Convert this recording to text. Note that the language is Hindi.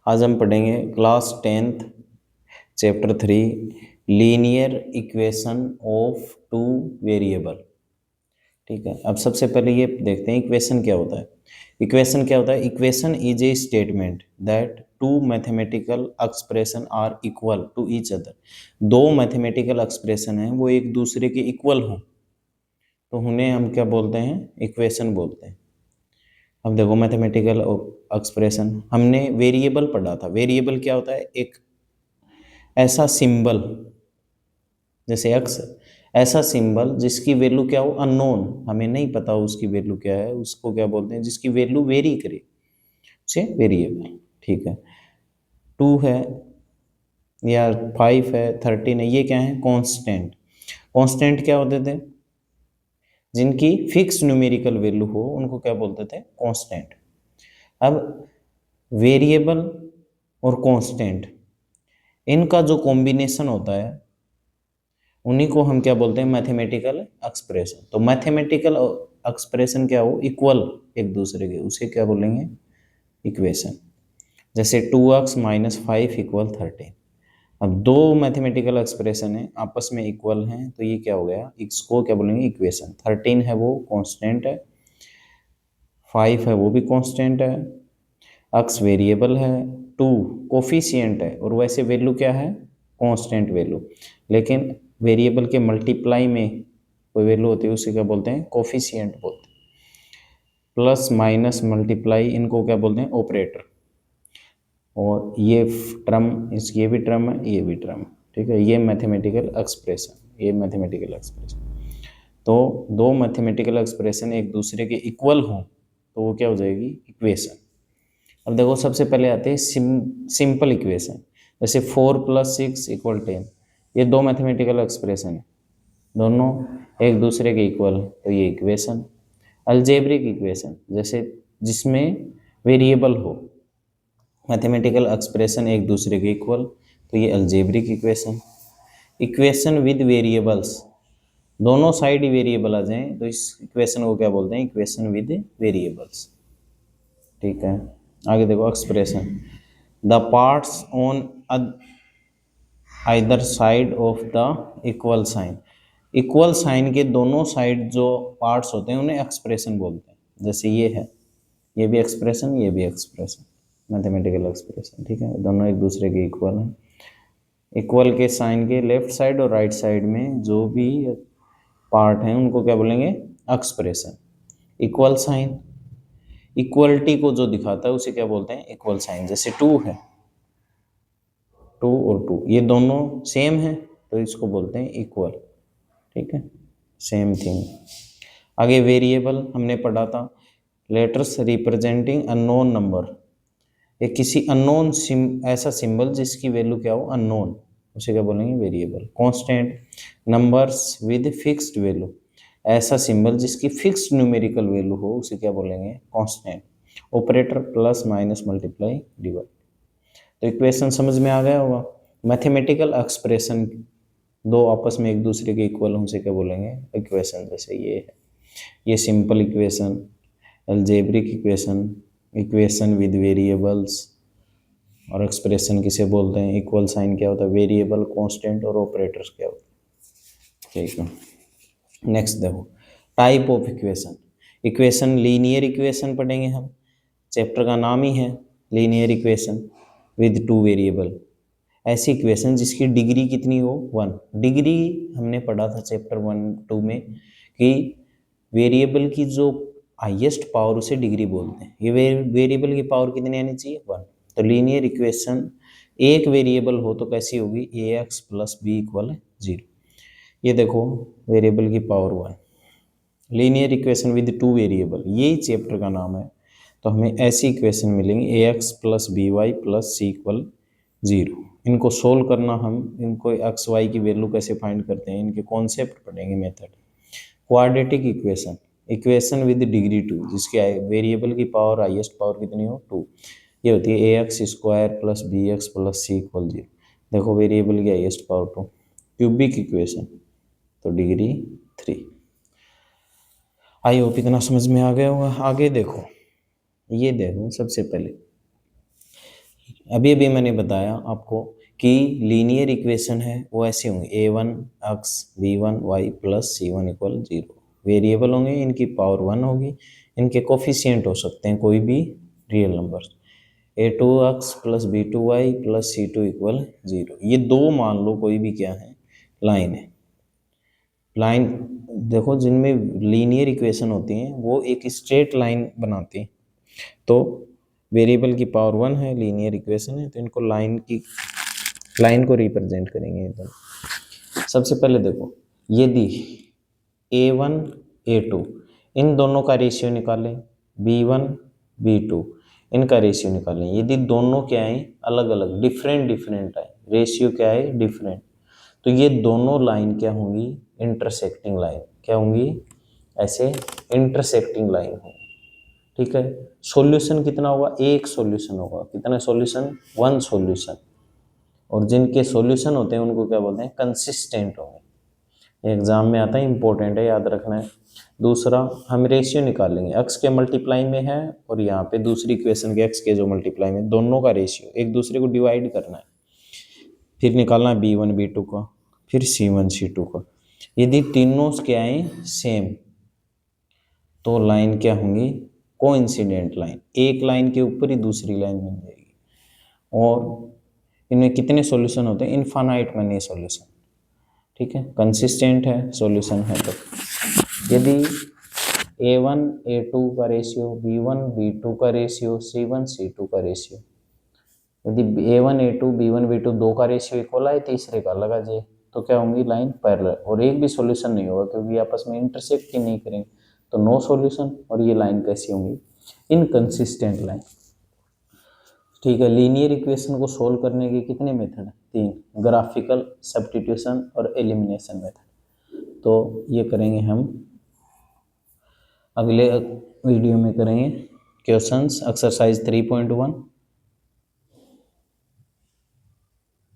आज हम पढ़ेंगे class 10th chapter 3 linear equation of two variable. ठीक है, अब सबसे पहले ये देखते हैं इक्वेशन क्या होता है। इक्वेशन क्या होता है? Equation is a statement that two mathematical expression are equal to each other. दो मैथमेटिकल एक्सप्रेशन हैं वो एक दूसरे के इक्वल हों तो उन्हें हम क्या बोलते हैं? इक्वेशन बोलते हैं। अब देखो मैथमेटिकल एक्सप्रेशन हमने वेरिएबल पढ़ा था। वेरिएबल क्या होता है? एक ऐसा सिंबल जैसे एक्स, ऐसा सिंबल जिसकी वैल्यू क्या हो? अननोन, हमें नहीं पता उसकी वैल्यू क्या है, उसको क्या बोलते हैं? जिसकी वैल्यू वेरी करे उसे वेरिएबल। ठीक है, 2 है या 5 है, 13 है, ये क्या है? कांस्टेंट। कांस्टेंट क्या होते थे? जिनकी फिक्स न्यूमेरिकल वैल्यू हो उनको क्या बोलते थे? कांस्टेंट। अब वेरिएबल और कांस्टेंट, इनका जो कॉम्बिनेशन होता है उन्हीं को हम क्या बोलते हैं? Mathematical expression. तो मैथमेटिकल एक्सप्रेशन क्या हो? इक्वल एक दूसरे के, उसे क्या बोलेंगे? इक्वेशन। जैसे 2x - 5 = 13। अब दो मैथमेटिकल एक्सप्रेशन है आपस में इक्वल हैं तो ये क्या हो गया? इसको क्या बोलेंगे? इक्वेशन। 13 है वो कांस्टेंट है, 5 है वो भी कांस्टेंट है, x वेरिएबल है, 2 कोफिशिएंट है और वैसे वैल्यू क्या है? Constant value. लेकिन वेरिएबल के मल्टीप्लाई में कोई वैल्यू होती है उसे क्या बोलते हैं? कोफिशिएंट बोलते हैं। प्लस माइनस मल्टीप्लाई इनको क्या बोलते हैं? ऑपरेटर। और ये टर्म, इस ये भी टर्म है, ये भी टर्म। ठीक है, ये मैथमेटिकल एक्सप्रेशन, ये मैथमेटिकल एक्सप्रेशन। तो दो मैथमेटिकल एक्सप्रेशन एक दूसरे के इक्वल हों तो वो क्या हो जाएगी? इक्वेशन। अब देखो सबसे पहले आते हैं सिंपल इक्वेशन। जैसे 4 + 6 = 10। ये दो मैथमेटिकल एक्सप्रेशन है, दोनों एक दूसरे के इक्वल तो ये इक्वेशन। अलजेब्रिक इक्वेशन जैसे जिसमें वेरिएबल हो, मैथमेटिकल एक्सप्रेशन एक दूसरे के इक्वल तो ये algebraic equation. Equation with variables, दोनों साइड ही वेरिएबल आ जाएं तो इस इक्वेशन को क्या बोलते हैं? Equation with variables. ठीक है, आगे देखो expression. The parts on either side of the equal sign. Equal sign के दोनों साइड जो पार्ट्स होते हैं उन्हें एक्सप्रेशन बोलते हैं। जैसे ये है, ये भी एक्सप्रेशन, ये भी एक्सप्रेशन, मैथमेटिकल एक्सप्रेशन। ठीक है, दोनों एक दूसरे के इक्वल हैं। इक्वल के साइन के लेफ्ट साइड और राइट साइड में जो भी पार्ट हैं उनको क्या बोलेंगे? एक्सप्रेशन। इक्वल साइन इक्वलिटी को जो दिखाता है उसे क्या बोलते हैं? Equal sign. जैसे 2 है, 2 और 2 ये दोनों सेम है तो इसको बोलते हैं इक्वल। ठीक है, सेम थिंग। आगे वेरिएबल हमने पढ़ा था, लेटर्स रिप्रेजेंटिंग अननोन नंबर। ये किसी अननोन ऐसा सिंबल जिसकी वैल्यू क्या हो? अननोन, उसे क्या बोलेंगे? Variable. Constant numbers with fixed value, ऐसा सिंबल जिसकी फिक्स्ड न्यूमेरिकल वैल्यू हो उसे क्या बोलेंगे? Constant. Operator plus minus multiply divide. तो इक्वेशन समझ में आ गया होगा। मैथमेटिकल एक्सप्रेशन दो आपस में एक दूसरे के इक्वल हों उसे क्या बोलेंगे? इक्वेशन। जैसे ये है, ये simple equation, algebraic equation, equation with variables. और एक्सप्रेशन किसे बोलते हैं? इक्वल साइन क्या होता है? वेरिएबल, कांस्टेंट और ऑपरेटर्स क्या होता है? ठीक है, नेक्स्ट देखो type of equation. Equation linear equation पढ़ेंगे हम, चैप्टर का नाम ही है linear equation with two variable. ऐसी इक्वेशन जिसकी डिग्री कितनी हो? 1। डिग्री हमने पढ़ा था चैप्टर 1-2 में कि वेरिएबल की जो हाईएस्ट पावर उसे डिग्री बोलते हैं। ये वेरिएबल की पावर कितनी आनी चाहिए? 1। तो लीनियर इक्वेशन एक वेरिएबल हो तो कैसी होगी? ax + b = 0। ये देखो वेरिएबल की power 1, linear equation with two variable, यही चैप्टर का नाम है। तो हमें ऐसी इक्वेशन मिलेंगी ax + by + c = 0। इनको सोल्व करना, हम इनको एक्स वाई की वैल्यू कैसे फाइंड करते हैं इनके कॉन्सेप्ट पढ़ेंगे, method. Quadratic equation, equation with degree 2 जिसके वेरिएबल की पावर हाईएस्ट पावर कितनी हो? 2। ये होती है ax² + bx + c = 0। देखो वेरिएबल की हाईएस्ट पावर 2। क्यूबिक इक्वेशन तो डिग्री 3। आई होप इतना समझ में आ गया होगा। आगे देखो, ये देखो सबसे पहले अभी अभी मैंने बताया आपको कि लीनियर इक्वेशन है वो ऐसे होंगे a1 x b1 y plus c1 equal 0। Variable होंगे, इनकी पावर 1 होगी, इनके कोफिशिएंट हो सकते हैं कोई भी real number. a2x plus b2y plus c2 equal 0। ये दो मान लो कोई भी क्या है, लाइन है। लाइन देखो जिनमें लीनियर इक्वेशन होती हैं वो एक स्ट्रेट लाइन बनाती हैं। तो वेरिएबल की पावर 1 है, लीनियर इक्वेशन है, तो इनको लाइन को रिप्रेजेंट करेंगे एकदम। सबसे पहले देखो यदि a1 a2 इन दोनों का रेशियो निकालें, b1 b2 इनका रेशियो निकालें, यदि दोनों क्या है अलग अलग डिफरेंट है, रेशियो क्या है डिफरेंट, तो ये दोनों लाइन क्या होंगी, इंटरसेक्टिंग लाइन। क्या होंगी, ऐसे इंटरसेक्टिंग लाइन होंगी। ठीक है, सॉल्यूशन कितना होगा, एक सॉल्यूशन होगा। कितना सॉल्यूशन, वन सॉल्यूशन। और जिनके सॉल्यूशन होते हैं उनको क्या बोलते हैं, कंसिस्टेंट होंगे। एग्जाम में आता है, इंपॉर्टेंट है, याद रखना है। दूसरा हम रेशियो निकालेंगे, एक्स के मल्टीप्लाई में है और यहाँ पे दूसरी इक्वेशन के एक्स के जो मल्टीप्लाई में, दोनों का रेशियो एक दूसरे को डिवाइड करना है। फिर निकालना है b1 b2 का, फिर c1 c2 का। यदि तीनों क्या है सेम, तो लाइन क्या होंगी, कोइंसिडेंट लाइन। एक लाइन के ऊपर ही दूसरी लाइन बन जाएगी। और इनमें कितने सॉल्यूशन होते हैं, इनफाइनाइट मनी सॉल्यूशन। ठीक है, कंसिस्टेंट है, सॉल्यूशन है। तो यदि a1 a2 का रेशियो, b1 b2 का रेशियो, c1 c2 का रेशियो, यदि a1 a2 b1 b2 दो का रेशियो इक्वल है, तीसरे का लगा जाए, तो क्या होंगी, लाइन पैरेलल। और एक भी सॉल्यूशन नहीं होगा क्योंकि आपस में इंटरसेक्ट ही नहीं करेंगे, तो नो सॉल्यूशन। और ये लाइन कैसी होंगी, इनकंसिस्टेंट लाइन। ठीक है, लीनियर इक्वेशन को सोल्व करने के कितने मेथड हैं, तीन, ग्राफिकल, सब्स्टिट्यूशन और एलिमिनेशन मेथड। तो ये करेंगे हम अगले वीडियो में, करेंगे क्वेश्चंस एक्सरसाइज 3.1